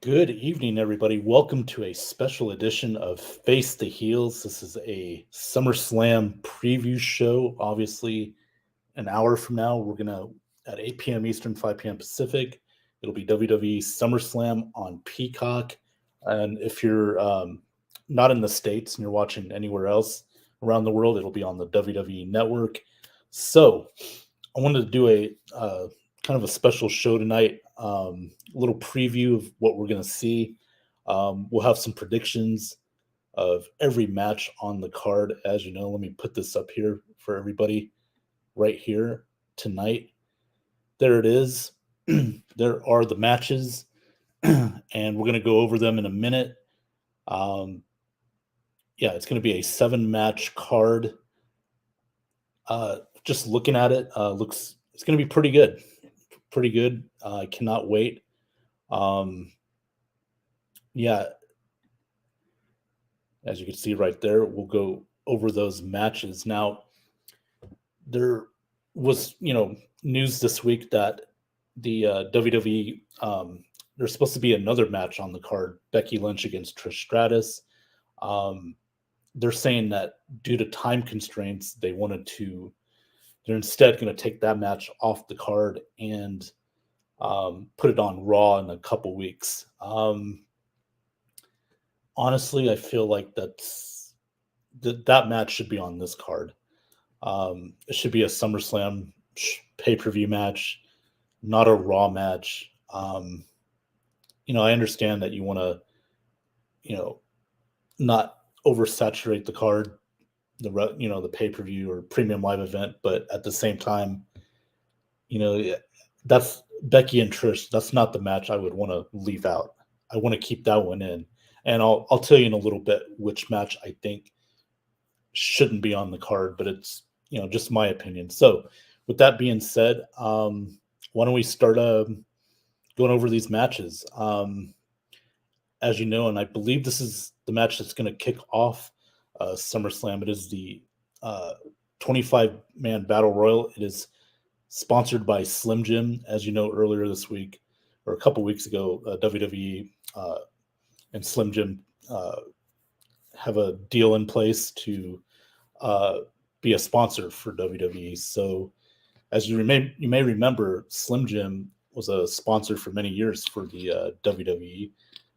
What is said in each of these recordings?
Good evening, everybody. Welcome to a special edition of Face the Heels. This is a Summerslam preview show. Obviously, an hour from now, we're going to, at 8 p.m. Eastern, 5 p.m. Pacific, it'll be WWE Summerslam on Peacock. And if you're not in the States and you're watching anywhere else around the world, it'll be on the WWE Network. So, I wanted to do a kind of a special show tonight. A little preview of what we're going to see. We'll have some predictions of every match on the card. As you know, let me put this up here for everybody right here tonight. There it is. There are the matches, and we're going to go over them in a minute. Yeah, it's going to be a 7-match card. Just looking at it, looks it's going to be pretty good. Pretty good. I cannot wait. Um, yeah, as you can see right there, we'll go over those matches. Now, there was, news this week that the WWE, there's supposed to be another match on the card, Becky Lynch against Trish Stratus. Um, they're saying that due to time constraints, they're instead going to take that match off the card and put it on Raw in a couple weeks. Honestly, I feel like that match should be on this card. It should be a SummerSlam pay-per-view match, not a Raw match. I understand that you want to, not oversaturate the card, the pay-per-view or premium live event, but at the same time, that's Becky and Trish. That's not the match I would want to leave out. I want to keep that one in, and I'll tell you in a little bit which match I think shouldn't be on the card, but it's just my opinion. So, with that being said, why don't we start going over these matches? As you know, and I believe this is the match that's going to kick off SummerSlam. It is the 25-man Battle Royal. It is sponsored by Slim Jim. As you know, earlier this week, or a couple weeks ago, WWE and Slim Jim have a deal in place to be a sponsor for WWE. So, as you may remember, Slim Jim was a sponsor for many years for the WWE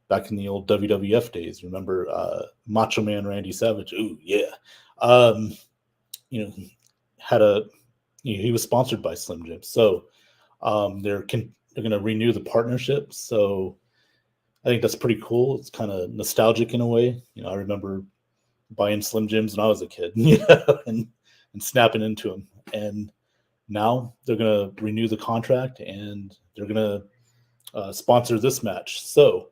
back in the old WWF days. Remember Macho Man Randy Savage? Ooh, yeah. You know, had a he was sponsored by Slim Jim. So they're going to renew the partnership. So I think that's pretty cool. It's kind of nostalgic in a way. I remember buying Slim Jims when I was a kid, and snapping into them. And now they're going to renew the contract and they're going to sponsor this match. So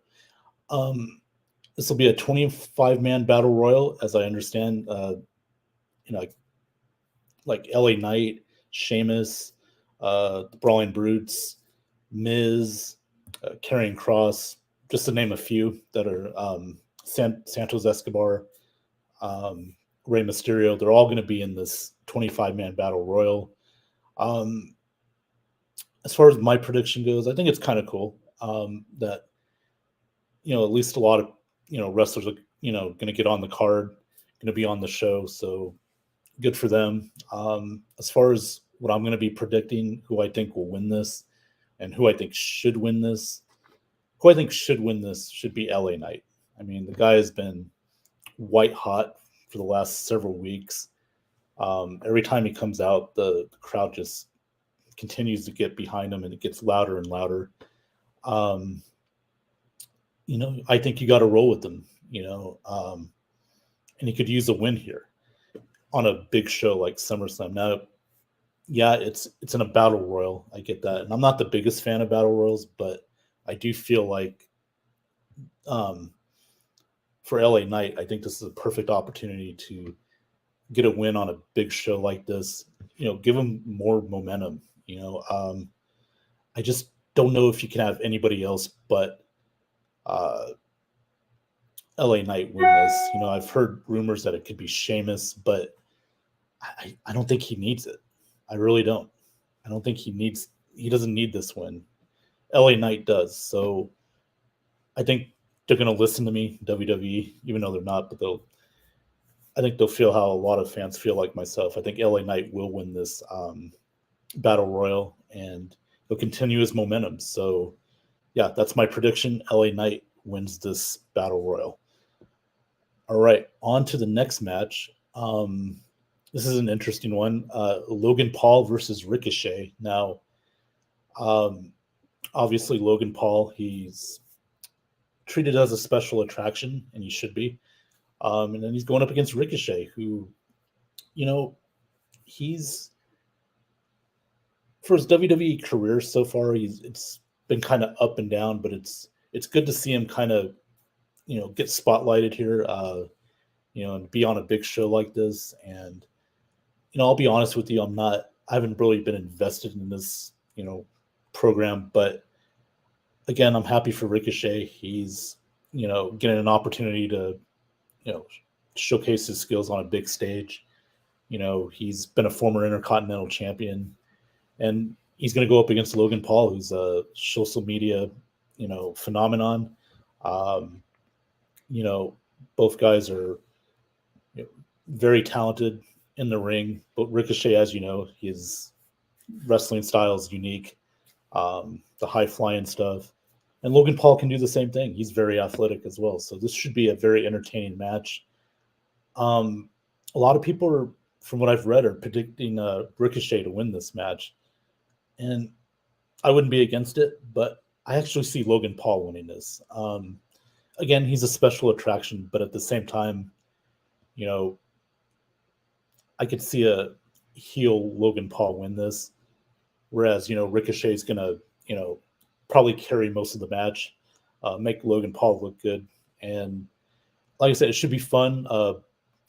this will be a 25-man battle royal, as I understand. Like LA Knight, Sheamus, the Brawling Brutes, Miz, Karrion Kross, just to name a few that are Santos Escobar, Rey Mysterio. They're all going to be in this 25-man battle royal. As far as my prediction goes, I think it's kind of cool that at least a lot of wrestlers are going to get on the card, going to be on the show. So good for them. As far as what I'm going to be predicting, who I think will win this, and who I think should win this, should be LA Knight. I mean, the guy has been white hot for the last several weeks. Every time he comes out, the crowd just continues to get behind him, and it gets louder and louder. I think you got to roll with him, and he could use a win here on a big show like SummerSlam. Now, yeah, it's in a battle royal. I get that, and I'm not the biggest fan of battle royals, but I do feel like for LA Knight, I think this is a perfect opportunity to get a win on a big show like this. Give him more momentum. I just don't know if you can have anybody else but LA Knight win this. I've heard rumors that it could be Sheamus, but I don't think he needs it. I really don't. I don't think he doesn't need this win. LA Knight does. So I think they're going to listen to me, WWE, even though they're not, but I think they'll feel how a lot of fans feel like myself. I think LA Knight will win this battle royal, and he'll continue his momentum. So, yeah, that's my prediction. LA Knight wins this battle royal. All right, on to the next match. This is an interesting one. Logan Paul versus Ricochet. Now, um, obviously, Logan Paul, he's treated as a special attraction, and he should be. And then he's going up against Ricochet, who, you know, he's for his WWE career so far, it's been kind of up and down, but it's good to see him kind of get spotlighted here, and be on a big show like this. And I'll be honest with you, I haven't really been invested in this program, but again, I'm happy for Ricochet. He's getting an opportunity to you know showcase his skills on a big stage. He's been a former Intercontinental Champion, and he's going to go up against Logan Paul, who's a social media, phenomenon. Um, you know, both guys are very talented in the ring, but Ricochet, as you know, his wrestling style is unique. The high flying stuff, and Logan Paul can do the same thing. He's very athletic as well, so this should be a very entertaining match. Um, a lot of people are, from what I've read, are predicting Ricochet to win this match, and I wouldn't be against it, but I actually see Logan Paul winning this. Again, he's a special attraction, but at the same time, you know, I could see a heel Logan Paul win this, whereas Ricochet's gonna probably carry most of the match, make Logan Paul look good, and like I said, it should be fun.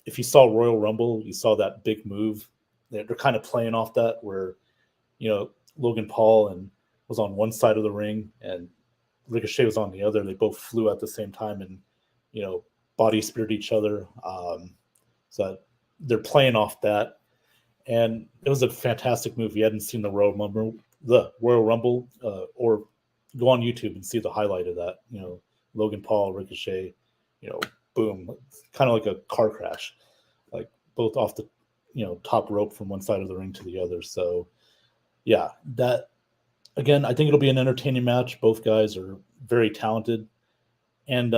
If you saw Royal Rumble, you saw that big move. They're kind of playing off that where Logan Paul and was on one side of the ring and Ricochet was on the other. They both flew at the same time and body speared each other. So they're playing off that, and it was a fantastic move. You hadn't seen the Royal Rumble, or go on YouTube and see the highlight of that. Logan Paul, Ricochet, boom, kind of like a car crash, like both off the top rope from one side of the ring to the other. So yeah, that again, I think it'll be an entertaining match. Both guys are very talented, and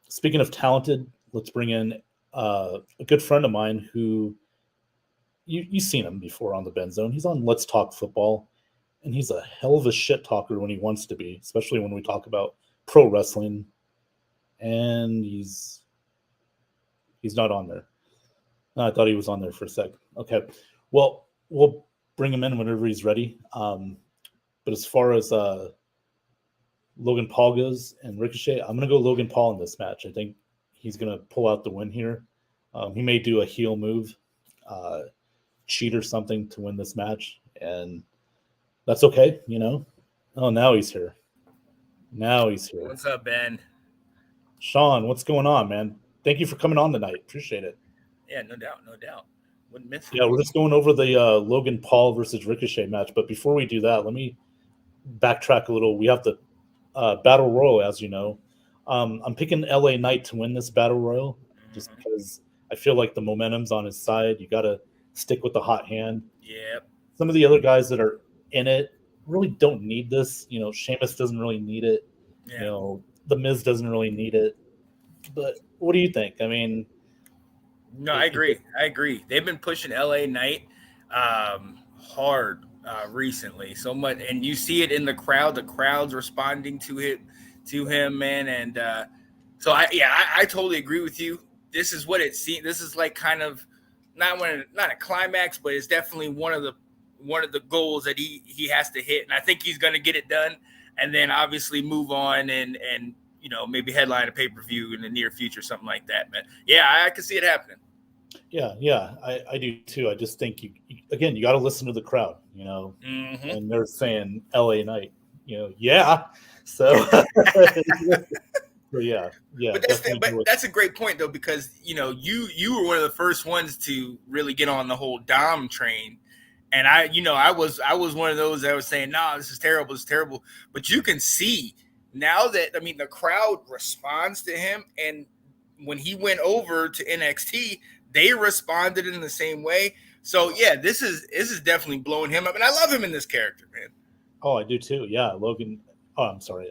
speaking of talented, let's bring in a good friend of mine who you've seen him before on the Bend Zone. He's on Let's Talk Football, and he's a hell of a shit talker when he wants to be, especially when we talk about pro wrestling. And he's not on there. I thought he was on there for a sec. Okay, well, we'll bring him in whenever he's ready. But as far as Logan Paul goes and Ricochet, I'm going to go Logan Paul in this match. I think he's going to pull out the win here. He may do a heel move, cheat or something to win this match, and that's okay, Oh, now he's here. What's up, Ben? Sean, what's going on, man? Thank you for coming on tonight. Appreciate it. Yeah, no doubt, no doubt. Wouldn't miss it. Yeah, we're just going over the Logan Paul versus Ricochet match. But before we do that, let me backtrack a little. We have the Battle Royal, as you know. I'm picking LA Knight to win this Battle Royal just because I feel like the momentum's on his side. You got to stick with the hot hand. Yep. Some of the other guys that are in it really don't need this. Sheamus doesn't really need it. Yeah. The Miz doesn't really need it. But what do you think? I mean, no, I agree. They've been pushing LA Knight hard recently, so much, and you see it in the crowd. The crowd's responding to him, man. And so I totally agree with you. This is what it seems. This is like kind of not a climax, but it's definitely one of the goals that he has to hit, and I think he's going to get it done, and then obviously move on and maybe headline a pay-per-view in the near future, something like that. But yeah, I can see it happening. Yeah, I do too. I just think you got to listen to the crowd, and they're saying LA Knight, yeah. So, so yeah. But that's a great point though, because you were one of the first ones to really get on the whole Dom train, and I was one of those that was saying, "No, this is terrible, but you can see now that the crowd responds to him, and when he went over to NXT, they responded in the same way. So yeah, this is definitely blowing him up, and I love him in this character, man. Oh, I do too. Yeah, Logan. Oh, I'm sorry,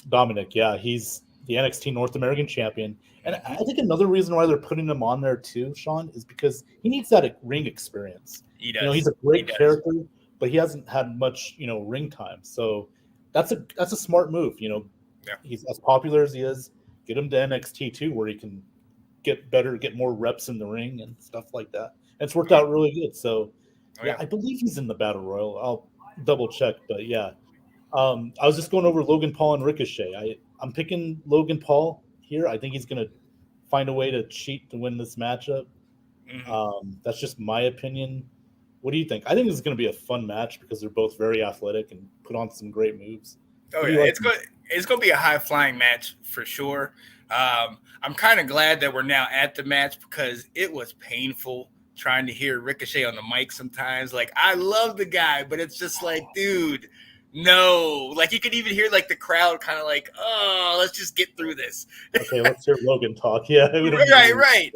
Dominic. Yeah, he's the NXT North American champion, and I think another reason why they're putting him on there too, Sean, is because he needs that ring experience. He does. He's a great character, but he hasn't had much, ring time. So that's a smart move. He's as popular as he is. Get him to NXT too, where he can get more reps in the ring and stuff like that. And it's worked out really good. So yeah, I believe he's in the Battle Royal. I'll double check, but yeah. I was just going over Logan Paul and Ricochet. I'm picking Logan Paul here. I think he's going to find a way to cheat to win this matchup. That's just my opinion. What do you think? I think this is going to be a fun match because they're both very athletic and put on some great moves. Oh yeah, it's going to be a high flying match for sure. I'm kind of glad that we're now at the match because it was painful trying to hear Ricochet on the mic sometimes. Like, I love the guy, but it's just like, dude, no. Like, you could even hear like the crowd kind of like, oh, let's just get through this. Okay, let's hear Logan talk. Yeah, right.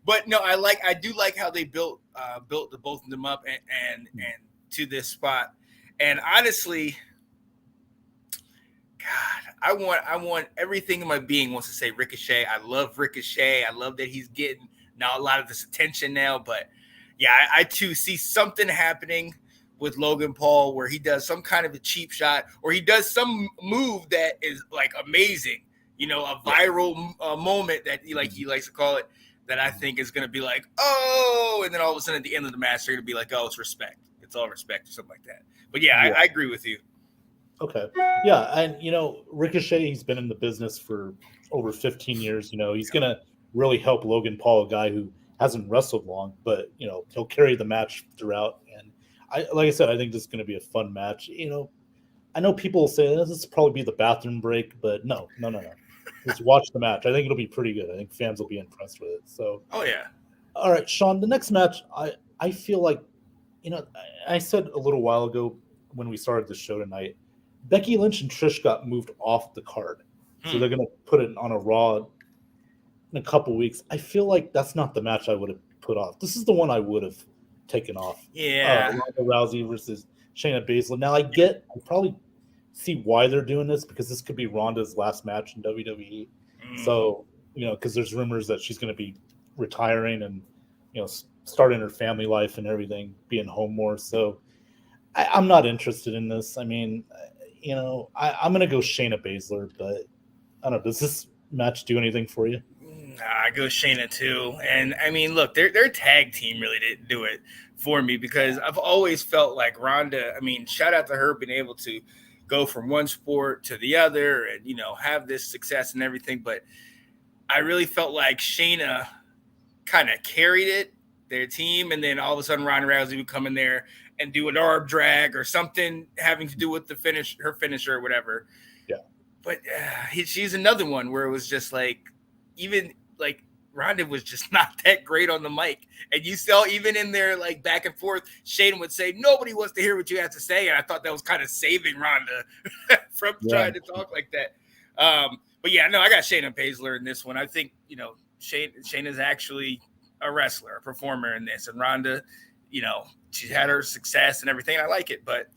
But no, I do like how they built the both of them up and to this spot. And honestly, God, I want everything in my being wants to say Ricochet. I love Ricochet. I love that he's getting now a lot of this attention now. But yeah, I too see something happening with Logan Paul where he does some kind of a cheap shot or he does some move that is like amazing. A viral moment that he likes to call it, that I think is going to be like, oh, and then all of a sudden at the end of the match, they're going to be like, oh, it's respect. It's all respect or something like that. But yeah, I agree with you. Okay. Yeah. And, Ricochet, he's been in the business for over 15 years. He's going to really help Logan Paul, a guy who hasn't wrestled long, but, he'll carry the match throughout. And like I said, I think this is going to be a fun match. I know people will say this will probably be the bathroom break, but no. Just watch the match. I think it'll be pretty good. I think fans will be impressed with it. So, oh yeah. All right, Sean. The next match, I feel like, I said a little while ago when we started the show tonight, Becky Lynch and Trish got moved off the card, so they're going to put it on a Raw in a couple weeks. I feel like that's not the match I would have put off. This is the one I would have taken off. Yeah, Ronda Rousey versus Shayna Baszler. Now I probably see why they're doing this because this could be Ronda's last match in WWE. So, because there's rumors that she's going to be retiring and, starting her family life and everything, being home more. So I'm not interested in this. I mean, I'm going to go Shayna Baszler, but I don't know. Does this match do anything for you? I go Shayna too. And I mean, look, their tag team really didn't do it for me because I've always felt like Ronda, shout out to her being able to go from one sport to the other and, have this success and everything. But I really felt like Shayna kind of carried their team. And then all of a sudden Ronda Rousey would come in there and do an arm drag or something having to do with her finisher or whatever. Yeah. But she's another one where it was just like, even like Ronda was just not that great on the mic. And you saw even in their like back and forth, Shayna would say, nobody wants to hear what you have to say. And I thought that was kind of saving Ronda from trying to talk like that. But yeah, no, I got Shayna Baszler in this one. I think, Shayna's actually a wrestler, a performer in this. And Ronda, she's had her success and everything. I like it, but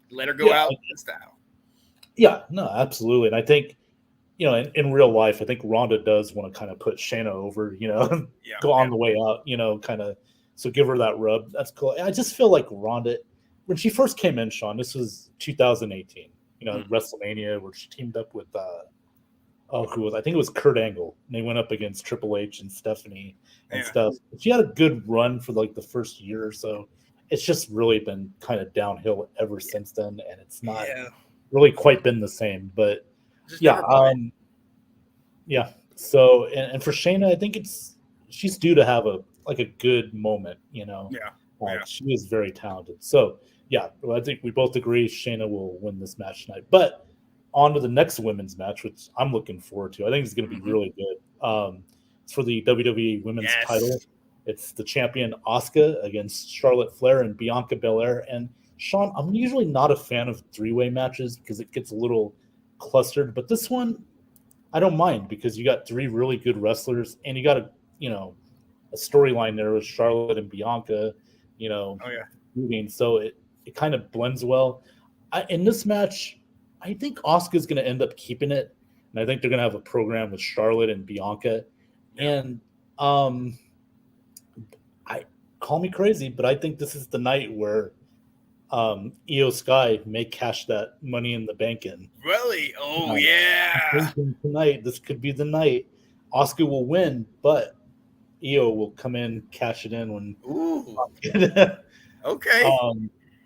let her go out in style. Yeah, no, absolutely. And I think, in real life, I think Ronda does want to kind of put Shayna over, go on the way out, kind of. So give her that rub. That's cool. I just feel like Ronda, when she first came in, Sean, this was 2018, WrestleMania, where she teamed up with, I think it was Kurt Angle. And they went up against Triple H and Stephanie and stuff. She had a good run for like the first year or so. It's just really been kind of downhill ever since then. And it's not really quite been the same, but So, and for Shayna, I think she's due to have a good moment, She is very talented. So, I think we both agree Shayna will win this match tonight. But on to the next women's match, which I'm looking forward to. I think it's going to be really good. It's for the WWE Women's title. It's the champion Asuka against Charlotte Flair and Bianca Belair. And Sean, I'm usually not a fan of three-way matches because it gets a little clustered. But this one, I don't mind because you got three really good wrestlers, and you got a storyline there with Charlotte and Bianca, Oh yeah. moving. So it kind of blends well. In this match, I think Asuka's going to end up keeping it, and I think they're going to have a program with Charlotte and Bianca. Yeah. And I call me crazy, but I think this is the night where Io Sky may cash that Money in the Bank in. Really? Oh Um, yeah. Tonight, this could be the night. Asuka will win, but Io will come in, cash it in when. Ooh. Okay.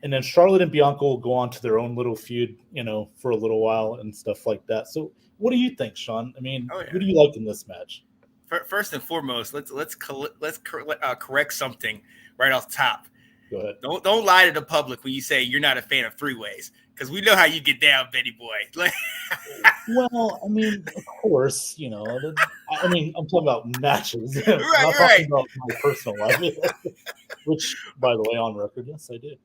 And then Charlotte and Bianca will go on to their own little feud, for a little while and stuff like that. So, what do you think, Sean? I mean, who do you like in this match? First and foremost, let's correct something right off the top. Go ahead. Don't lie to the public when you say you're not a fan of three ways, because we know how you get down, Betty boy. Well, I mean, of course, I'm talking about matches. Right, I'm not talking about my personal life, which, by the way, on record, yes, I did.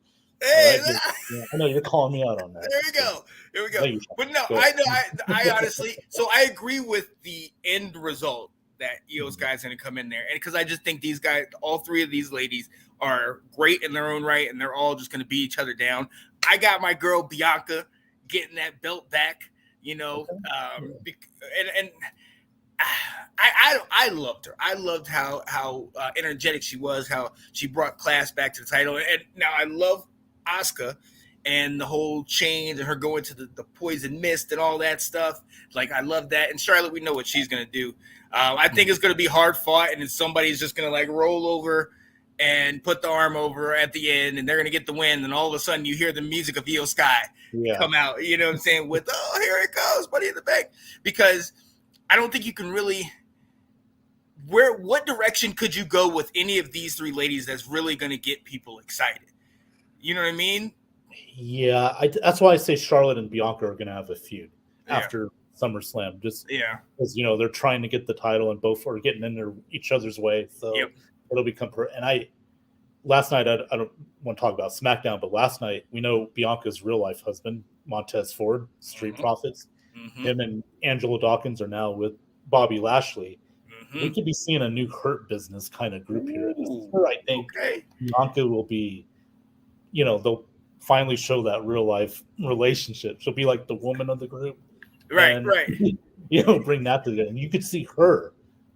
Hey, right? Yeah, I know you're calling me out on that. There we go. But no, I know. I honestly, so I agree with the end result that Io Sky's going to come in there, and because I just think these guys, all three of these ladies, are great in their own right, and they're all just going to beat each other down. I got my girl Bianca getting that belt back, and I loved her. I loved how energetic she was, how she brought class back to the title, and now I love Asuka and the whole change and her going to the poison mist and all that stuff. Like, I love that. And Charlotte, we know what she's going to do. I think it's going to be hard fought, and then somebody's just going to like roll over and put the arm over at the end, and they're going to get the win. And all of a sudden you hear the music of Io Sky come out, you know what I'm saying? With, oh, here it goes, Money in the Bank. Because I don't think you can really, what direction could you go with any of these three ladies that's really going to get people excited? You know what I mean? Yeah, that's why I say Charlotte and Bianca are going to have a feud after SummerSlam. Just because they're trying to get the title, and both are getting in each other's way. So it'll become. And last night I don't want to talk about SmackDown, but last night we know Bianca's real life husband, Montez Ford, Street Profits. Him and Angela Dawkins are now with Bobby Lashley. We could be seeing a new Hurt Business kind of group here. This is where I think Bianca will be. They'll finally show that real life relationship. She'll be like the woman of the group. Right. Bring that together. And you could see her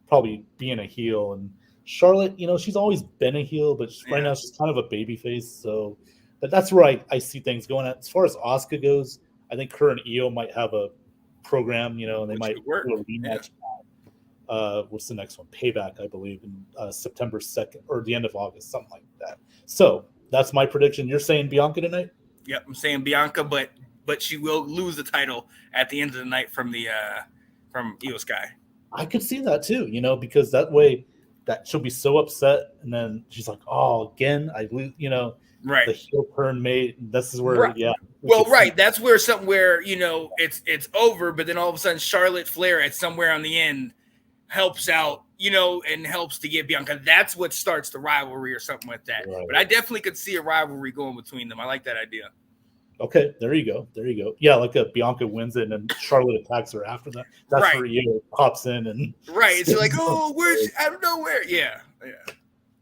probably being a heel. And Charlotte, she's always been a heel, but right now she's kind of a baby face. So, but that's where I see things going at. As far as Asuka goes, I think her and Io might have a program, and they might do a rematch. What's the next one? Payback, I believe, in September 2nd or the end of August, something like that. So that's my prediction. You're saying Bianca tonight? Yep, I'm saying Bianca, but she will lose the title at the end of the night from Io Sky. I could see that too, because that way that she'll be so upset, and then she's like, "Oh, again, I lose," Right. The heel turn made. This is where, that's where it's over, but then all of a sudden Charlotte Flair at somewhere on the end helps out, and helps to get Bianca. That's what starts the rivalry or something like that. Right. But I definitely could see a rivalry going between them. I like that idea. Okay, there you go. Yeah, like Bianca wins it, and then Charlotte attacks her after that. That's where Io pops in and it's like, oh, where's out of nowhere? Yeah.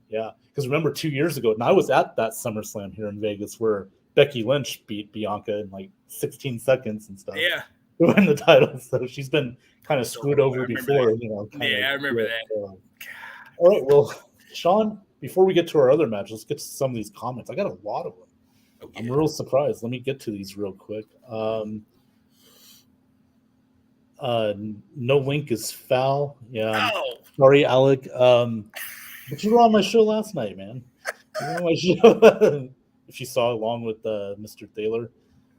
Because remember 2 years ago, and I was at that SummerSlam here in Vegas where Becky Lynch beat Bianca in like 16 seconds and stuff. Yeah. To win the title, so she's been kind of screwed over before. I remember that. All right, well, Sean, before we get to our other match, let's get to some of these comments. I got a lot of them. Okay. I'm real surprised. Let me get to these real quick. No link is foul. Yeah. Sorry, Alec. But you were on my show last night, man. You were on my show. If you saw, along with Mr. Thaler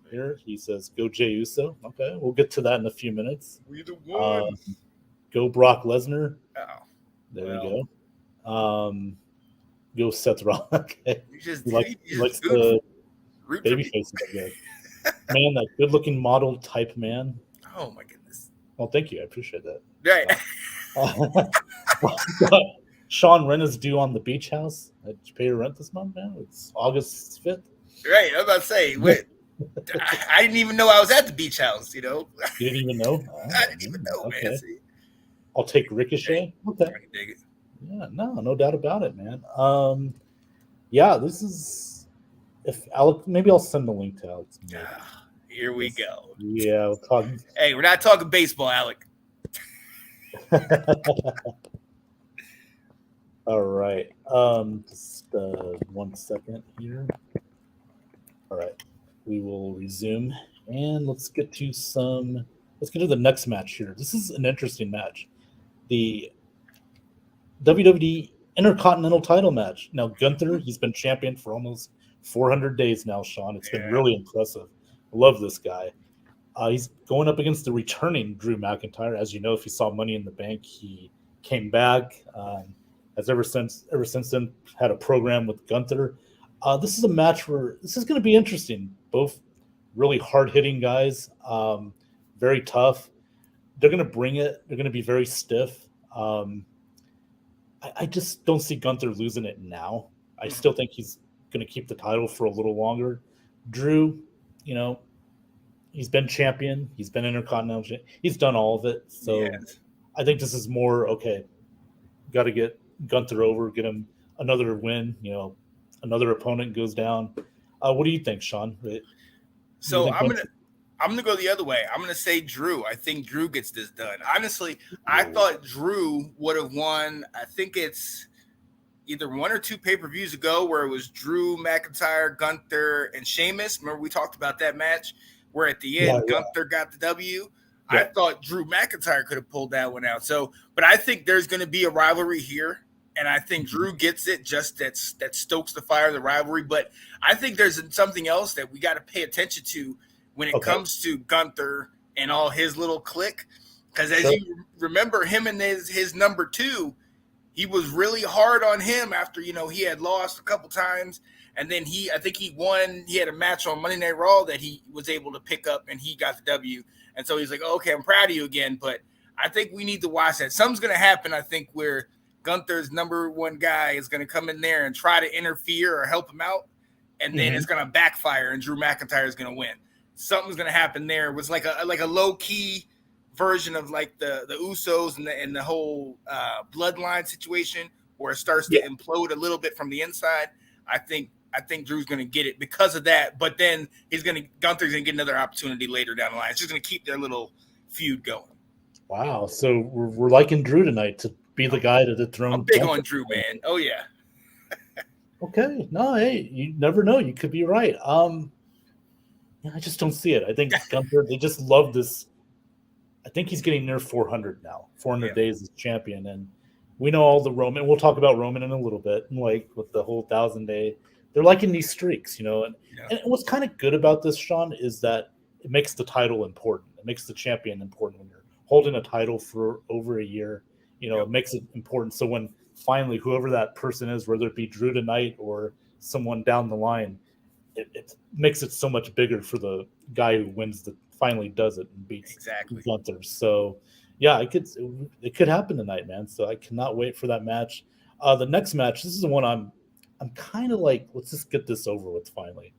here, he says, "Go Jey Uso." Okay, we'll get to that in a few minutes. We the one. Go Brock Lesnar. Oh. There we go. Go Seth Rollins. Okay. He likes the baby faces, I guess. Man, that good-looking model type man. Oh my goodness. Well, thank you. I appreciate that. Right. Sean, rent is due on the beach house. Did you pay your rent this month, man? It's August 5th. Right. I was about to say, wait. I didn't even know I was at the beach house. You know, You didn't even know? I Oh, didn't even man. know, man. Okay. See, I'll take hey, Ricochet. Okay. I can dig it. Yeah, no doubt about it, man. Yeah, this is if Alex. Maybe I'll send the link to Alex. Maybe. Here we This, go. yeah, we'll talk. Hey, we're not talking baseball, Alec. All right. Just 1 second here. All right. We will resume and let's get to some. Let's get to the next match here. This is an interesting match. The WWE Intercontinental title match. Now, Gunther, he's been champion for almost 400 days now, Sean. It's been Yeah. really impressive. I love this guy. He's going up against the returning Drew McIntyre. As you know, if you saw Money in the Bank, he came back. Has ever since then had a program with Gunther. This is a match where this is going to be interesting. Both really hard hitting guys, very tough. They're going to bring it. They're going to be very stiff. I just don't see Gunther losing it now. I still think he's going to keep the title for a little longer. Drew, you know, he's been champion. He's been intercontinental. He's done all of it. So Yes. I think this is more okay. Got to get Gunther over, get him another win. Another opponent goes down. What do you think, Sean? Do you So think Gunther? I'm gonna go the other way. I'm gonna say Drew. I think Drew gets this done. Honestly, I Ooh. thought Drew would have won. I think it's either one or two pay-per-views ago where it was Drew McIntyre, Gunther, and Sheamus. Remember we talked about that match where at the end Gunther got the W. I thought Drew McIntyre could have pulled that one out. So, but I think there's going to be a rivalry here, and I think Drew gets it. Just that stokes the fire of the rivalry. But I think there's something else that we got to pay attention to when it comes to Gunther and all his little clique. Because as you remember, him and his number two, he was really hard on him after he had lost a couple times, and then I think he won. He had a match on Monday Night Raw that he was able to pick up, and he got the W. And so he's like, oh, okay, I'm proud of you again, but I think we need to watch that. Something's going to happen, I think, where Gunther's number one guy is going to come in there and try to interfere or help him out, and then it's going to backfire, and Drew McIntyre is going to win. Something's going to happen there. It was like a low key version of like the Usos and the whole bloodline situation where it starts to implode a little bit from the inside. I think Drew's going to get it because of that, but then Gunther's going to get another opportunity later down the line. It's just going to keep their little feud going. Wow. So we're liking Drew tonight to be the guy to dethrone. I'm big on Drew, man. Oh yeah. Okay. No, hey, you never know. You could be right. I just don't see it. I think Gunther, they just love this. I think he's getting near 400 now. 400 days as champion, and we know all the Roman. We'll talk about Roman in a little bit, and like with the whole 1,000-day, they're liking these streaks, and what's kind of good about this, Sean, is that it makes the title important. It makes the champion important when you're holding a title for over a year. It makes it important. So when finally whoever that person is, whether it be Drew tonight or someone down the line, it makes it so much bigger for the guy who wins finally does it and beats Gunther. So yeah, it could happen tonight, man. So I cannot wait for that match. The next match, this is the one I'm kind of like, let's just get this over with finally.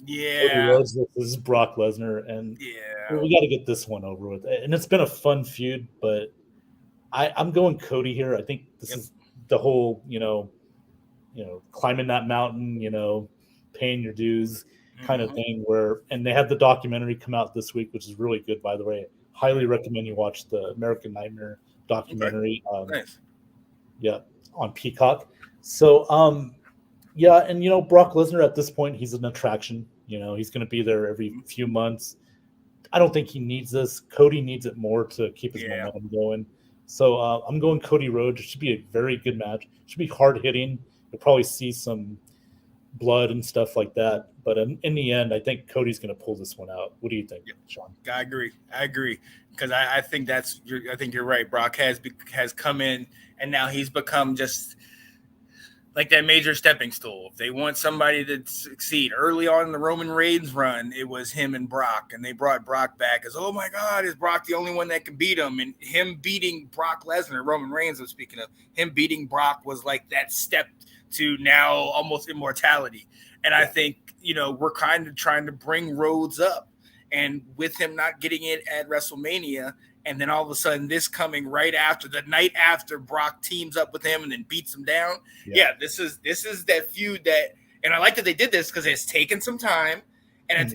Yeah. This is Brock Lesnar, and we got to get this one over with. And it's been a fun feud, but I'm going Cody here. I think this is the whole, climbing that mountain, paying your dues kind of thing and they had the documentary come out this week, which is really good, by the way. Highly recommend you watch the American Nightmare documentary. Nice. Yeah, on Peacock. So, and Brock Lesnar at this point, he's an attraction. He's going to be there every few months. I don't think he needs this. Cody needs it more to keep his momentum going. So I'm going Cody Rhodes. It should be a very good match. It should be hard hitting. You'll probably see some blood and stuff like that. But in the end, I think Cody's going to pull this one out. What do you think, Sean? I agree. Because I think I think you're right. Brock has come in, and now he's become just like that major stepping stool. If they want somebody to succeed early on in the Roman Reigns run, it was him and Brock, and they brought Brock back as, oh my God, is Brock the only one that can beat him? And him beating Brock Lesnar, Roman Reigns, I'm speaking of, him beating Brock was like that step to now almost immortality. And I think, we're kind of trying to bring Rhodes up. And with him not getting it at WrestleMania, and then all of a sudden this coming right after, the night after Brock teams up with him and then beats him down. Yeah, this is that feud that, and I like that they did this because it's taken some time. And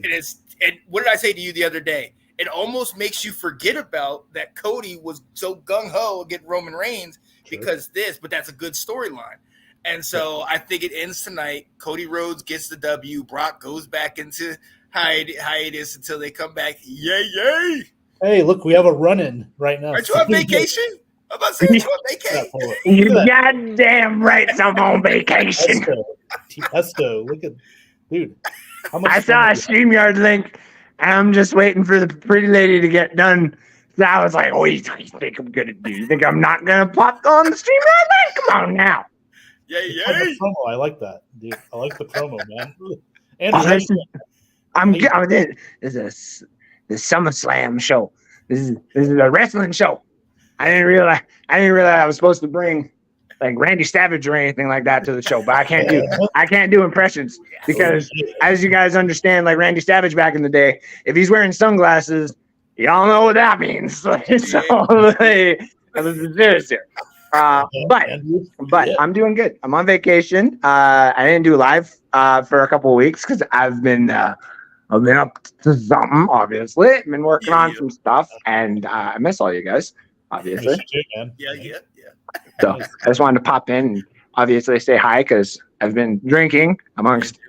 and what did I say to you the other day? It almost makes you forget about that Cody was so gung-ho against Roman Reigns because but that's a good storyline. And so I think it ends tonight. Cody Rhodes gets the W. Brock goes back into hiatus until they come back. Yay. Hey, look, we have a run-in right now. Aren't you on vacation? I'm about to say, aren't you on vacation? You goddamn right, I'm on vacation. Pesto. Look at, dude. I saw a StreamYard link, and I'm just waiting for the pretty lady to get done. So I was like, what do you think I'm going to do? You think I'm not going to pop on the StreamYard link? Come on now. Yay. I like that, dude. I like the promo, man. And this is the Summerslam show. This is a wrestling show. I didn't realize I was supposed to bring like Randy Savage or anything like that to the show, but I can't do impressions because, as you guys understand, like Randy Savage back in the day, if he's wearing sunglasses, y'all know what that means. So I was serious here. But I'm doing good. I'm on vacation. I didn't do live for a couple of weeks because I've been up to something. Obviously, I've been working on some stuff, and I miss all you guys. Obviously, Yeah. So I just wanted to pop in and obviously say hi because I've been drinking amongst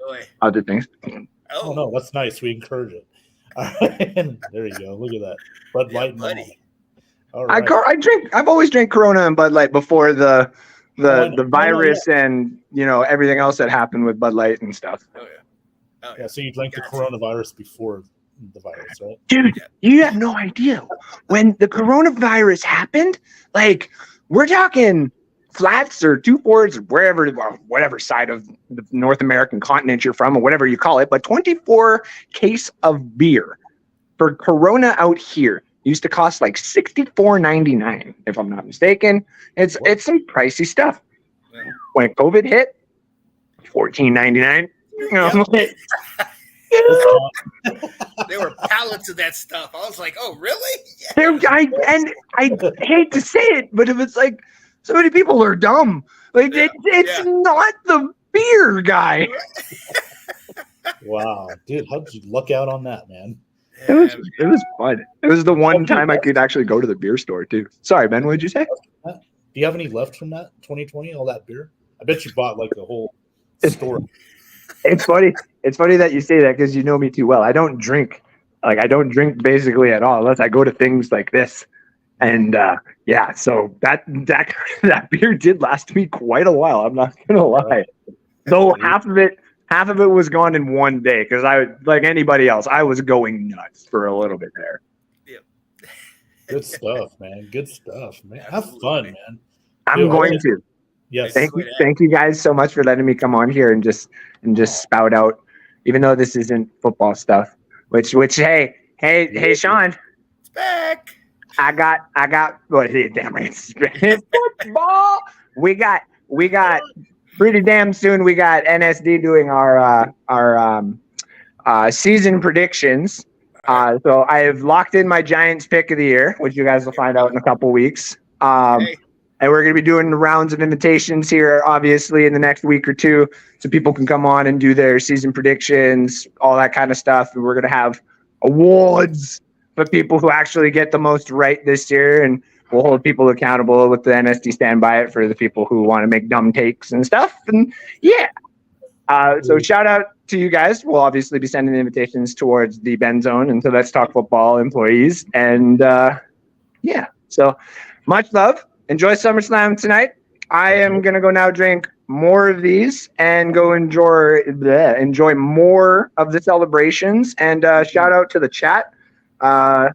other things. Oh no, that's nice. We encourage it. All right. There you go. Look at that. Bud Light, buddy. All right. I drink. I've always drank Corona and Bud Light before the virus and everything else that happened with Bud Light and stuff. Oh yeah. Yeah. So you drank the coronavirus before the virus, right? Dude, you have no idea. When the coronavirus happened, like we're talking flats or 2-4s or whatever side of the North American continent you're from or whatever you call it, but 24 case of beer for Corona out here used to cost like $64.99, if I'm not mistaken. It's some pricey stuff. Yeah. When COVID hit, $14.99. There were pallets of that stuff. I was like, oh, really? Yeah. I hate to say it, but if it's like so many people are dumb. Like it's not the beer guy. Wow, dude, how'd you luck out on that, man? It was fun. It was the one time I could actually go to the beer store too. Sorry, Ben, what did you say? Do you have any left from that 2020? All that beer? I bet you bought like the whole store. It's funny. It's funny that you say that because you know me too well. I don't drink. Like I don't drink basically at all unless I go to things like this. And so that beer did last me quite a while. I'm not gonna lie. Though half of it was gone in one day because I, like anybody else, I was going nuts for a little bit there. Yep. Good stuff, man. Good stuff, man. Have fun, man. I'm going to. Yes. Thank you guys so much for letting me come on here and just spout out, even though this isn't football stuff. Which hey, Sean. It's back. I got what is it? Damn right. Football. We got pretty damn soon. We got NSD doing our season predictions. So I have locked in my Giants pick of the year, which you guys will find out in a couple weeks. And we're going to be doing the rounds of invitations here, obviously, in the next week or two, so people can come on and do their season predictions, all that kind of stuff. And we're going to have awards for people who actually get the most right this year, and we'll hold people accountable with the NSD stand by it for the people who want to make dumb takes and stuff. And so shout out to you guys. We'll obviously be sending the invitations towards the Ben Zone and to Let's Talk Football employees. And so much love. Enjoy SummerSlam tonight. I am going to go now drink more of these and go enjoy more of the celebrations. And shout out to the chat. I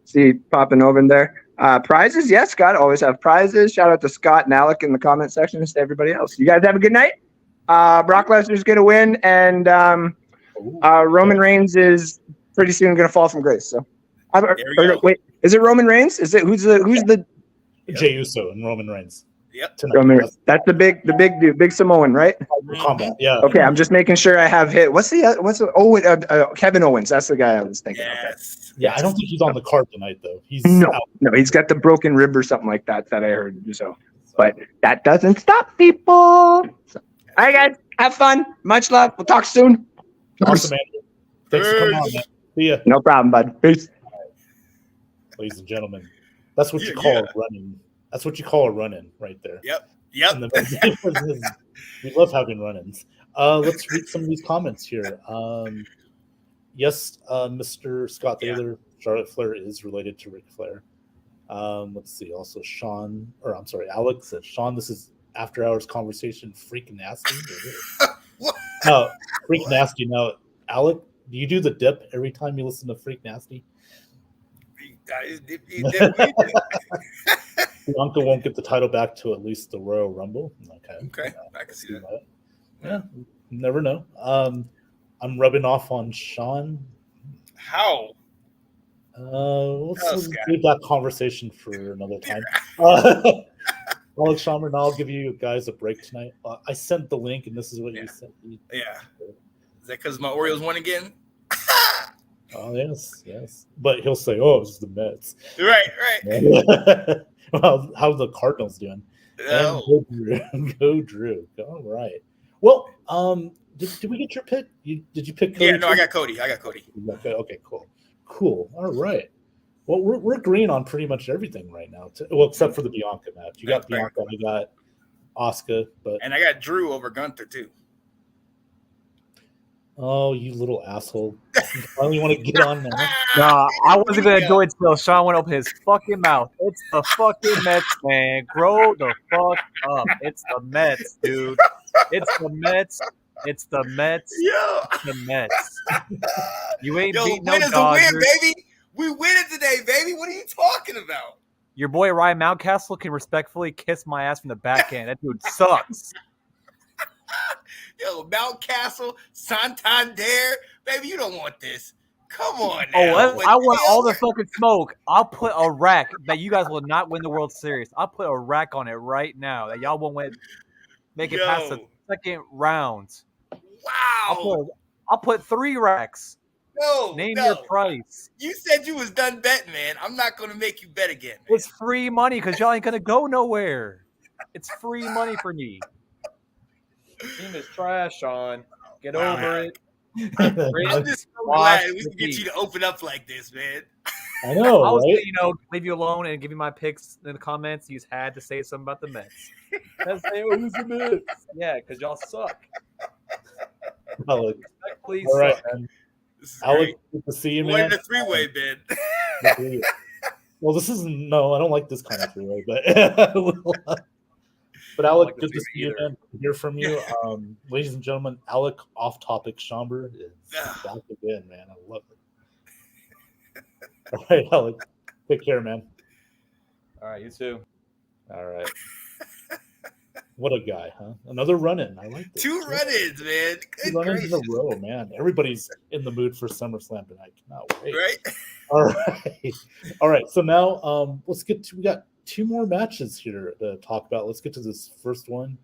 see popping over in there. Prizes, yes, Scott. Always have prizes. Shout out to Scott and Alec in the comment section and to everybody else. You guys have a good night. Brock Lesnar's going to win, and Roman Reigns is pretty soon going to fall from grace. So, wait, is it Roman Reigns? Is it who's the Jey Uso and Roman Reigns. tonight. That's the big dude, big Samoan, right? Combat, yeah. Okay, I'm just making sure I have hit. What's Kevin Owens? That's the guy I was thinking. Yes. Yeah, I don't think he's on the card tonight though. He's No, out. he's got the broken rib or something like that I heard. So, but that doesn't stop people. All right, guys, have fun. Much love. We'll talk soon. Awesome, man. Thanks for coming on, man. See ya. No problem, bud. Peace. Ladies and gentlemen, that's what you call a run-in. That's what you call a run-in right there. Yep. We love having run-ins. Let's read some of these comments here. Yes, Mr. Scott Taylor, Charlotte Flair is related to Ric Flair. Let's see. Also, Alex said, Sean, this is after hours conversation. Freak nasty. No, Freak nasty. Now, Alec, do you do the dip every time you listen to Freak nasty? Bianca won't get the title back to at least the Royal Rumble. Okay, I can see that. Yeah, never know. I'm rubbing off on Sean. How? Let's leave that conversation for another time. Alex Schaumburg, I'll give you guys a break tonight. I sent the link, and this is what you sent me. Yeah. Is that because my Orioles won again? Oh, yes. But he'll say, oh, it's the Mets. Right. Well, how's the Cardinals doing? Oh. Go Drew. All right. Well, did we get your pick? Did you pick Cody? Yeah, no, I got Cody. Okay, cool. All right. Well, we're agreeing on pretty much everything right now. Except for the Bianca match. You got Bianca, I got Asuka, and I got Drew over Gunther too. Oh, you little asshole! You finally want to get on now? Nah, I wasn't gonna do it till Sean went up his fucking mouth. It's the fucking Mets, man. Grow the fuck up. It's the Mets, dude. It's the Mets. It's the Mets. Yo. It's the Mets. You ain't beating no win is Dodgers. a win, baby. We win it today, baby. What are you talking about? Your boy Ryan Mountcastle can respectfully kiss my ass from the back end. That dude sucks. Yo, Mountcastle, Santander, baby, you don't want this. Come on now. I want all the fucking smoke. I'll put a rack that you guys will not win the World Series. I'll put a rack on it right now that y'all won't make it past the second round. Wow. I'll put 3 racks. No, Name your price. You said you was done betting, man. I'm not going to make you bet again, man. It's free money because y'all ain't going to go nowhere. It's free money for me. Team is trash, Sean. Get over it. I'm just so glad we can get you to open up like this, man. I know, I was right? gonna, leave you alone and give you my picks in the comments. You had to say something about the Mets. Let's say, who's the Mets? Yeah, because y'all suck. Alex. Please all right, suck. man. Alex, good to see you, man. We're in a 3-way, Ben. Well, this isn't. No, I don't like this kind of 3-way, but. But Alec, good to see you, man. Hear from you, ladies and gentlemen. Alec, off-topic Schaumburg is back again, man. I love it. All right, Alec, take care, man. All right, you too. All right. What a guy, huh? Another run-in. I like this. 2 run-ins, man. Good 2 run-ins in a gracious. row, man. Everybody's in the mood for SummerSlam tonight. Cannot wait. Right? All right. So now, let's get to. We got 2 more matches here to talk about. Let's get to this first one.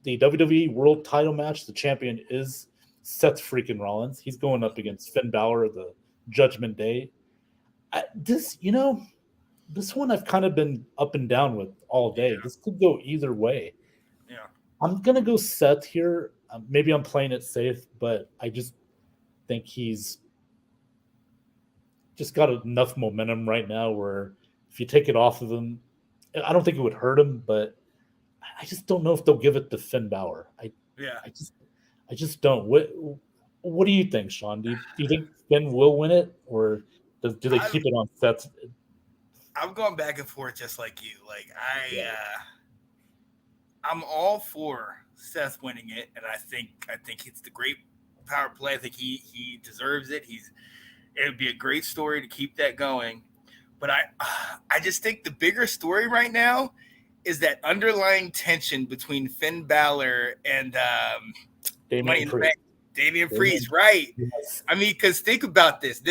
The WWE World Title match. The champion is Seth freaking Rollins. He's going up against Finn Balor, the Judgment Day. This one I've kind of been up and down with all day. Yeah. This could go either way. Yeah. I'm going to go Seth here. Maybe I'm playing it safe, but I just think he's just got enough momentum right now where if you take it off of him, I don't think it would hurt him, but I just don't know if they'll give it to Finn Balor. I just don't. What do you think, Sean? Do you think Finn will win it, or do they keep it on Seth? I'm going back and forth just like you. Like I'm all for Seth winning it, and I think it's the great power play. I think he deserves it. It would be a great story to keep that going. But I just think the bigger story right now is that underlying tension between Finn Balor and Damian Priest, right? Yes. I mean, because think about this.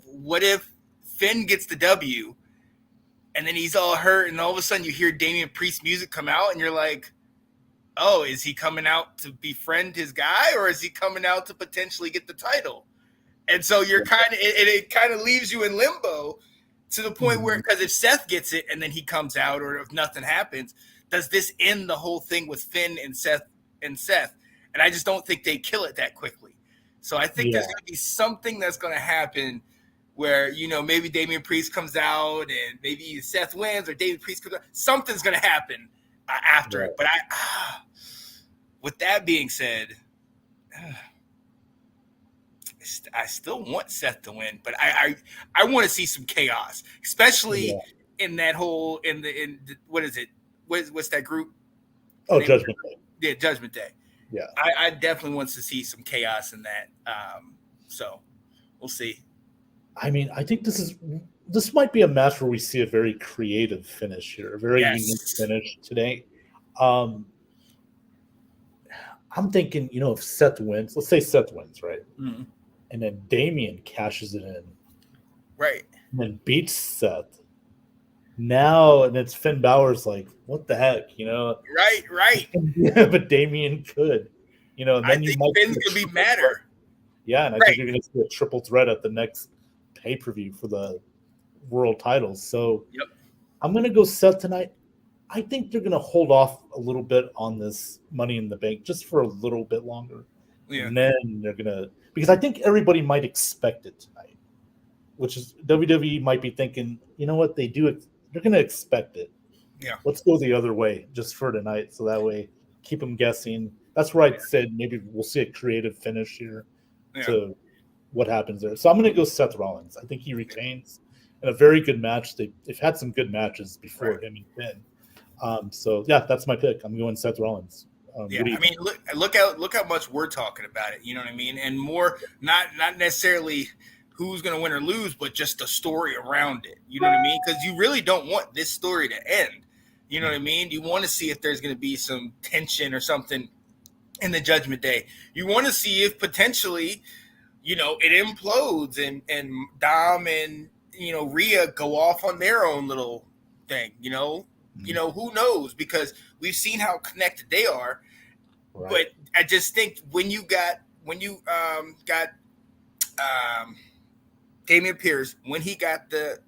What if Finn gets the W and then he's all hurt, and all of a sudden you hear Damian Priest music come out, and you're like, oh, is he coming out to befriend his guy, or is he coming out to potentially get the title? And so you're kind of it kind of leaves you in limbo to the point where, because if Seth gets it and then he comes out, or if nothing happens, does this end the whole thing with Finn and Seth? And I just don't think they kill it that quickly. So I think there's going to be something that's going to happen where, you know, maybe Damian Priest comes out and maybe Seth wins, or Damian Priest comes out. Something's going to happen after it. But with that being said, I still want Seth to win, but I want to see some chaos, especially in that whole in what is it? What's that group? Oh, Judgment Day. Yeah, Judgment Day. Yeah, I definitely want to see some chaos in that. So we'll see. I mean, I think this might be a match where we see a very creative finish here, a very unique finish today. I'm thinking, you know, if Seth wins, let's say Seth wins, right? Mm-hmm. And then Damian cashes it in. Right. And then beats Seth. Now, and it's Finn Balor's like, what the heck, you know? Right. Yeah, but Damian could. You know, and then I you think might Finn's going to be madder. Yeah, and I think you're going to see a triple threat at the next pay-per-view for the world titles. So I'm going to go Seth tonight. I think they're going to hold off a little bit on this Money in the Bank just for a little bit longer. Yeah. And then they're going to, because I think everybody might expect it tonight, which is WWE might be thinking, you know what, they're going to expect it. Yeah. Let's go the other way just for tonight. So that way, keep them guessing. That's where I said maybe we'll see a creative finish here to what happens there. So I'm going to go Seth Rollins. I think he retains in a very good match. They've had some good matches before him and Finn. So yeah, that's my pick. I'm going Seth Rollins. I mean, look how much we're talking about it. You know what I mean? And more, not necessarily who's going to win or lose, but just the story around it. You know what I mean? Because you really don't want this story to end. You know what I mean? You want to see if there's going to be some tension or something in the Judgment Day. You want to see if potentially, you know, it implodes and Dom and, you know, Rhea go off on their own little thing, you know? You know, who knows? Because we've seen how connected they are. Right. But I just think when you got Damian Pierce, when he got the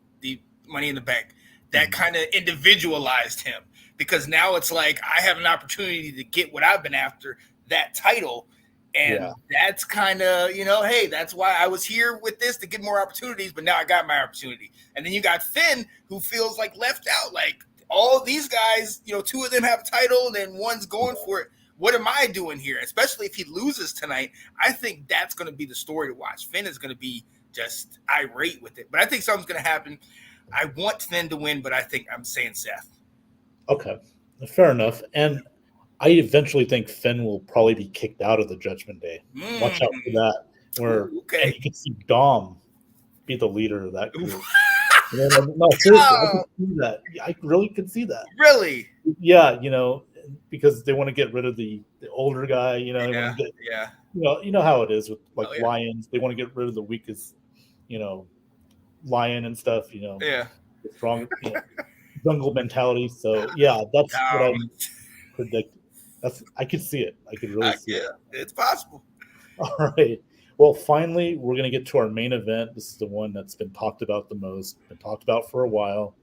Money in the Bank, that kind of individualized him, because now it's like I have an opportunity to get what I've been after, that title. And that's kind of, you know, hey, that's why I was here with this, to get more opportunities, but now I got my opportunity. And then you got Finn, who feels like left out, like, all these guys, you know, two of them have a title and then one's going for it. What am I doing here? Especially if he loses tonight, I think that's going to be the story to watch. Finn is going to be just irate with it. But I think something's going to happen. I want Finn to win, but I think I'm saying Seth. Okay, fair enough. And I eventually think Finn will probably be kicked out of the Judgment Day. Watch out for that. And you can see Dom be the leader of that group. No, seriously, I can see that. I really could see that. Really? Yeah, you know, because they want to get rid of the older guy. You know, you know how it is with lions. They want to get rid of the weakest, you know, lion and stuff. You know, the strong jungle mentality. So yeah, that's what I predict. I could see it. I could really see it. It's possible. All right. Well, finally, we're going to get to our main event. This is the one that's been talked about the most, been talked about for a while.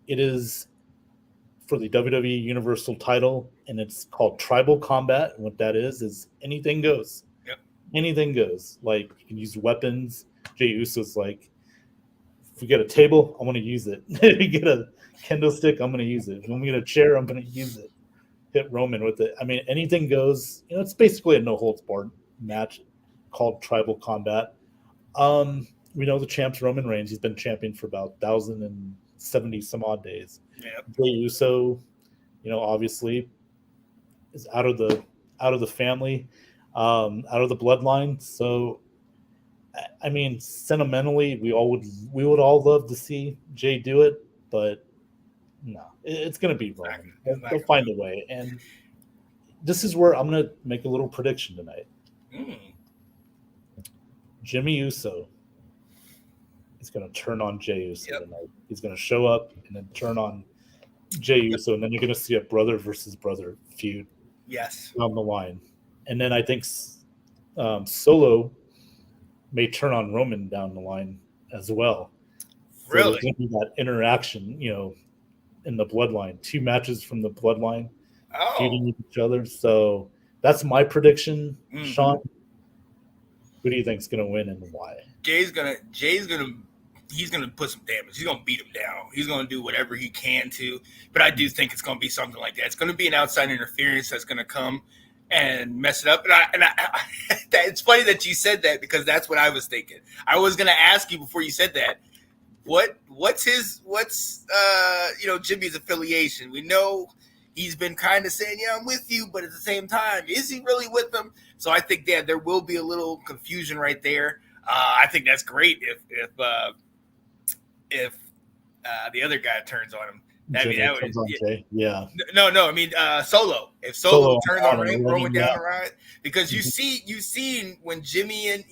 It is for the WWE Universal title, and it's called Tribal Combat. And what that is anything goes. Yep. Anything goes. Like, you can use weapons. Jey Uso's like, if we get a table, I'm going to use it. If we get a kendo stick, I'm going to use it. If we get a chair, I'm going to use it. Hit Roman with it. I mean, anything goes. You know, it's basically a no-holds-barred match called Tribal Combat. We know the champ's Roman Reigns. He's been champion for about 1,070 some odd days. Yep. Jey Uso, you know, obviously is out of the family, out of the bloodline. So, I mean, sentimentally, we would all love to see Jey do it, but no, it's going to be Roman. They'll find a way. And this is where I'm going to make a little prediction tonight. Jimmy Uso he's going to turn on Jey Uso Yep. tonight. He's going to show up and then turn on Jey Uso, and then you're going to see a brother versus brother feud Yes. down the line. And then I think Solo may turn on Roman down the line as well. So Really? there's going to be that interaction, in the bloodline. 2 matches from the bloodline feuding Oh. with each other. So that's my prediction. Mhm. Sean, who do you think is going to win and why? He's gonna put some damage. He's gonna beat him down. He's gonna do whatever he can to. But I do think it's gonna be something like that. It's gonna be an outside interference that's gonna come and mess it up. And it's funny that you said that because that's what I was thinking. I was gonna ask you before you said that. What's Jimmy's affiliation? We know he's been kind of saying, yeah, I'm with you, but at the same time, is he really with them? So I think that there will be a little confusion right there. I think that's great if the other guy turns on him. Jey. Yeah. No. I mean, Solo. If Solo turns on Roman down the ride, because you seen when Jimmy and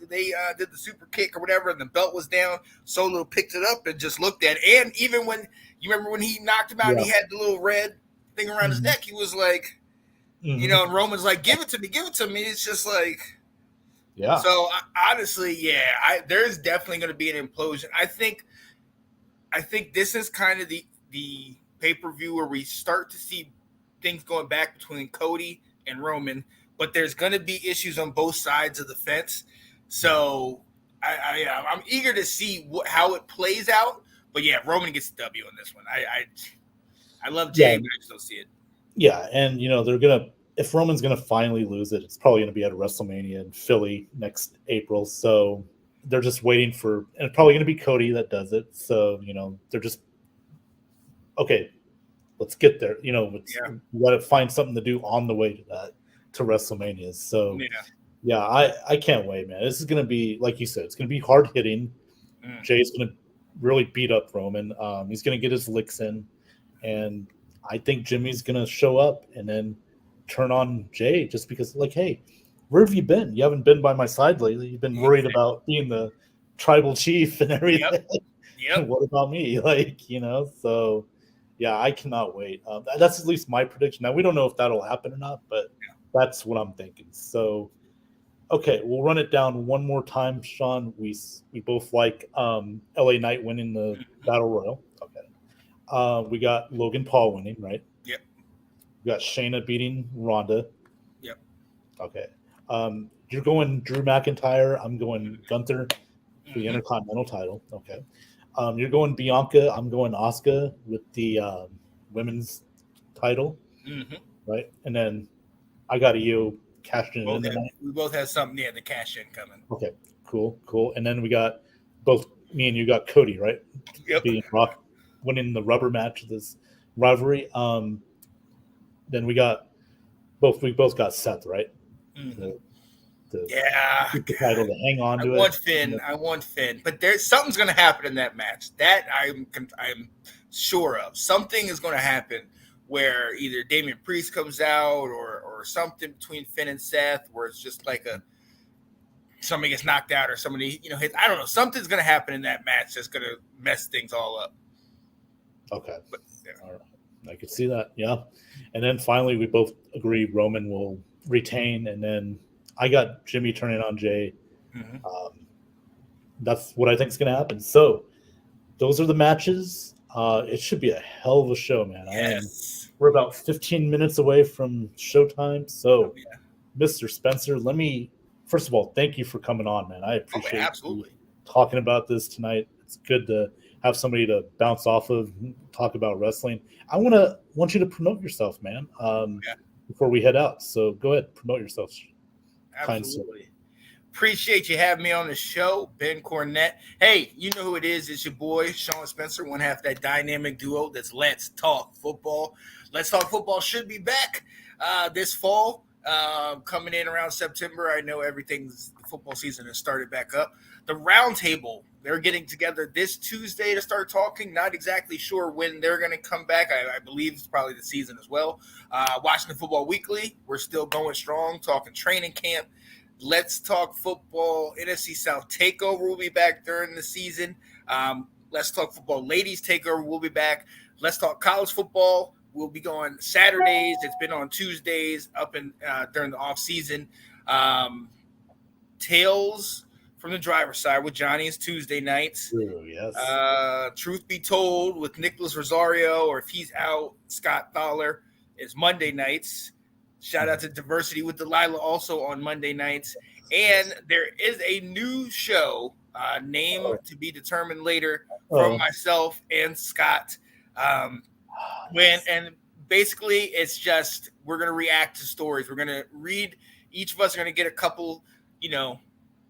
they did the super kick or whatever, and the belt was down. Solo picked it up and just looked at it. And even when you remember when he knocked him out, and he had the little red thing around his neck, he was like, and Roman's like, give it to me. It's just like, yeah. So honestly, there's definitely going to be an implosion. I think this is kind of the pay-per-view where we start to see things going back between Cody and Roman, but there's going to be issues on both sides of the fence. So I'm eager to see how it plays out. But yeah, Roman gets the W on this one. I love Jey, but I just don't see it. Yeah, and they're gonna. If Roman's gonna finally lose it, it's probably gonna be at WrestleMania in Philly next April. So they're just waiting for, and it's probably gonna be Cody that does it. So they're just okay. Let's get there. We got to find something to do on the way to WrestleMania. So yeah, I can't wait, man. This is gonna be, like you said, it's gonna be hard hitting. Jay's gonna really beat up Roman. He's gonna get his licks in, and I think Jimmy's gonna show up and then turn on Jey just because, like, hey, where have you been? You haven't been by my side lately. You've been worried about being the tribal chief and everything. Yep. What about me? So yeah, I cannot wait. That's at least my prediction. Now, we don't know if that'll happen or not, but that's what I'm thinking. So, okay, we'll run it down one more time, Sean. We both like LA Knight winning the Battle Royal. Okay. We got Logan Paul winning, right? Yep. We got Shayna beating Ronda. Yep. Okay. You're going Drew McIntyre. I'm going Gunther for the Intercontinental title. Okay. You're going Bianca. I'm going Asuka with the women's title. Right. And then I got you cashing in tonight. We both have something the cash in coming. Okay. Cool. And then we got both, me and you got Cody, right? Yep. Beating Rock, winning the rubber match of this rivalry. Then we both got Seth, right? The title to hang on to it. I want Finn, but something's going to happen in that match. That I'm sure of. Something is going to happen where either Damian Priest comes out or something between Finn and Seth, where it's just like somebody gets knocked out or somebody hits. I don't know. Something's going to happen in that match that's going to mess things all up. Okay. But, all right. I could see that. Yeah. And then finally, we both agree Roman will retain, and then I got Jimmy turning on Jey. That's what I think is going to happen. So those are the matches. It should be a hell of a show, man. Yes. We're about 15 minutes away from showtime. So, Mr. Spencer, first of all, thank you for coming on, man. I appreciate you talking about this tonight. It's good to have somebody to bounce off of, talk about wrestling. I want you to promote yourself, man, before we head out. So go ahead, promote yourself. Absolutely. Appreciate you having me on the show, Ben Cornett. Hey, you know who it is. It's your boy, Sean Spencer, one half that dynamic duo that's Let's Talk Football. Let's Talk Football should be back this fall, coming in around September. I know the football season has started back up. The Roundtable, they're getting together this Tuesday to start talking. Not exactly sure when they're going to come back. I believe it's probably the season as well. Washington Football Weekly, we're still going strong, talking training camp. Let's Talk Football NFC South Takeover will be back during the season. Let's Talk Football Ladies Takeover will be back. Let's Talk College Football will be going Saturdays. It's been on Tuesdays up in during the off season. Tales from the driver's side with Johnny is Tuesday nights. Ooh, yes. Truth Be Told with Nicholas Rosario, or if he's out, Scott Thaler, is Monday nights. Shout out to Diversity with Delilah also on Monday nights. And there is a new show, name to be determined later, from myself and Scott. And basically it's just, we're going to react to stories. We're going to read, each of us are going to get a couple,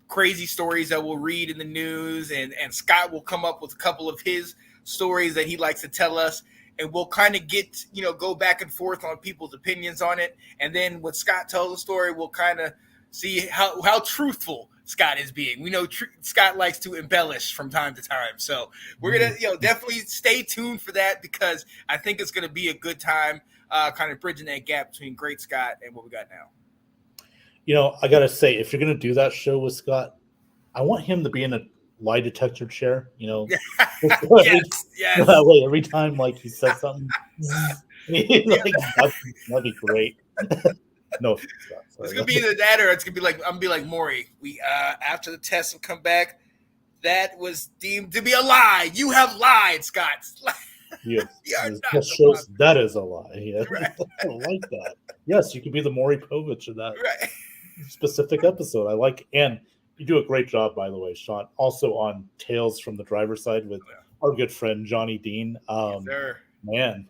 crazy stories that we'll read in the news, and Scott will come up with a couple of his stories that he likes to tell us, and we'll kind of get, go back and forth on people's opinions on it. And then when Scott tells a story, we'll kind of see how truthful Scott is being. We know Scott likes to embellish from time to time. So we're going to, definitely stay tuned for that, because I think it's going to be a good time, kind of bridging that gap between great Scott and what we got now. I got to say, if you're going to do that show with Scott, I want him to be in a lie detector chair, Yes. That way, every time he says something, that'd be great. No, Scott, it's gonna be either that, or it's gonna be I'm gonna be like Maury. We after the tests have come back, that was deemed to be a lie. You have lied, Scott. Yes, shows that is a lie. Yeah, right. I like that. Yes, you could be the Maury Povich of that specific episode. I like, and you do a great job, by the way, Sean. Also on Tales from the Driver's Side with our good friend Johnny Dean. Yes, sir. Man,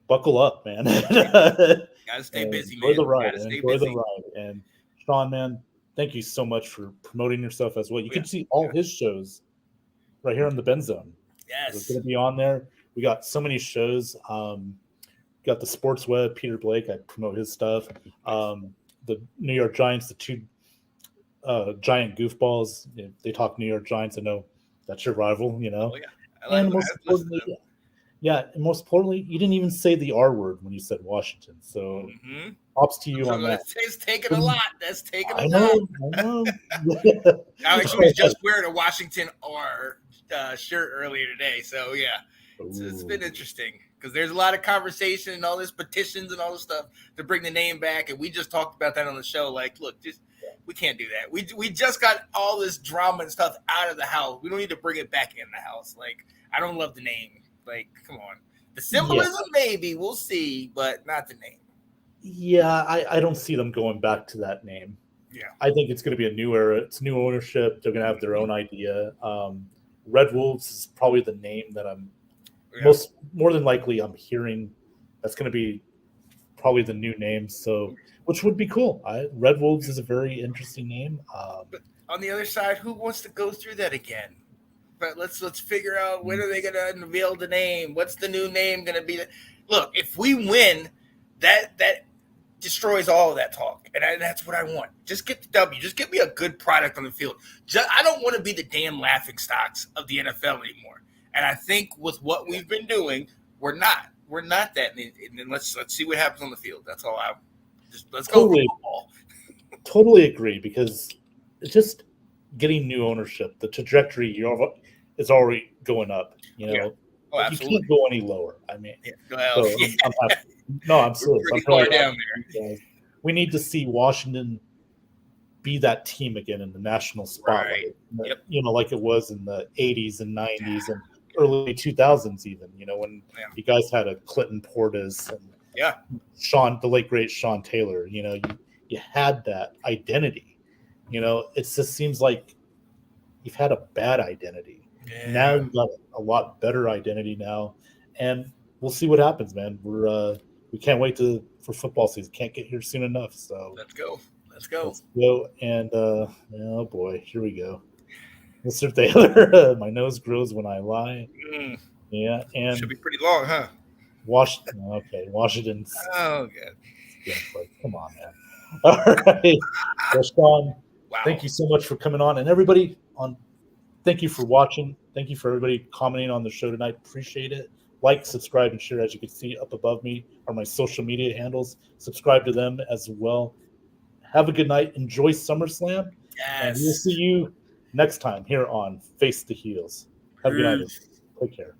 buckle up, man. Gotta stay busy, man. Enjoy the ride. Enjoy the ride. And Sean, man, thank you so much for promoting yourself as well. You can see all his shows right here on the Ben Zone. Yes, it's going to be on there. We got so many shows. Got the Sports Web, Peter Blake. I promote his stuff. The New York Giants, the two giant goofballs. They talk New York Giants. I know that's your rival. Oh, yeah. And most importantly, you didn't even say the R word when you said Washington. So props to you on that. It's taken a lot. That's taken a lot. I know. Alex was just wearing a Washington R shirt earlier today. So, yeah, it's been interesting, because there's a lot of conversation and all this petitions and all this stuff to bring the name back. And we just talked about that on the show. Look, we can't do that. We just got all this drama and stuff out of the house. We don't need to bring it back in the house. I don't love the name. Come on. The symbolism, maybe. We'll see, but not the name. Yeah, I don't see them going back to that name. Yeah. I think it's going to be a new era. It's new ownership. They're going to have their own idea. Red Wolves is probably the name that I'm more than likely I'm hearing. That's going to be probably the new name. So, which would be cool. Red Wolves is a very interesting name. But on the other side, who wants to go through that again? But let's figure out, when are they going to unveil the name? What's the new name going to be? Look, if we win, that destroys all of that talk, and that's what I want. Just get the W. Just get me a good product on the field. I don't want to be the damn laughing stocks of the NFL anymore. And I think with what we've been doing, we're not that. And then let's see what happens on the field. That's all. Let's go football. Totally agree, because it's just getting new ownership. The trajectory is already going up. Oh, you can't go any lower. I mean, I'm serious. Pretty far down there. We need to see Washington be that team again in the national spotlight. Right. Like it was in the 80s and 90s and early 2000s, even. When you guys had a Clinton Portis and the late great Sean Taylor. You had that identity. It just seems like you've had a bad identity. Yeah. Now you've got a lot better identity now, and we'll see what happens, man. We can't wait for football season. Can't get here soon enough. So let's go. And oh boy, here we go. Mr. Taylor, my nose grows when I lie. Yeah, and should be pretty long, huh? Washington's. Oh, good. Yeah, come on, man. All right, well, Sean. Wow. Thank you so much for coming on, and everybody thank you for watching. Thank you for everybody commenting on the show tonight. Appreciate it. Like, subscribe, and share. As you can see up above me are my social media handles. Subscribe to them as well. Have a good night. Enjoy SummerSlam. And we'll Yes. see you next time here on Face the Heels. Have a good night. Peace. Take care.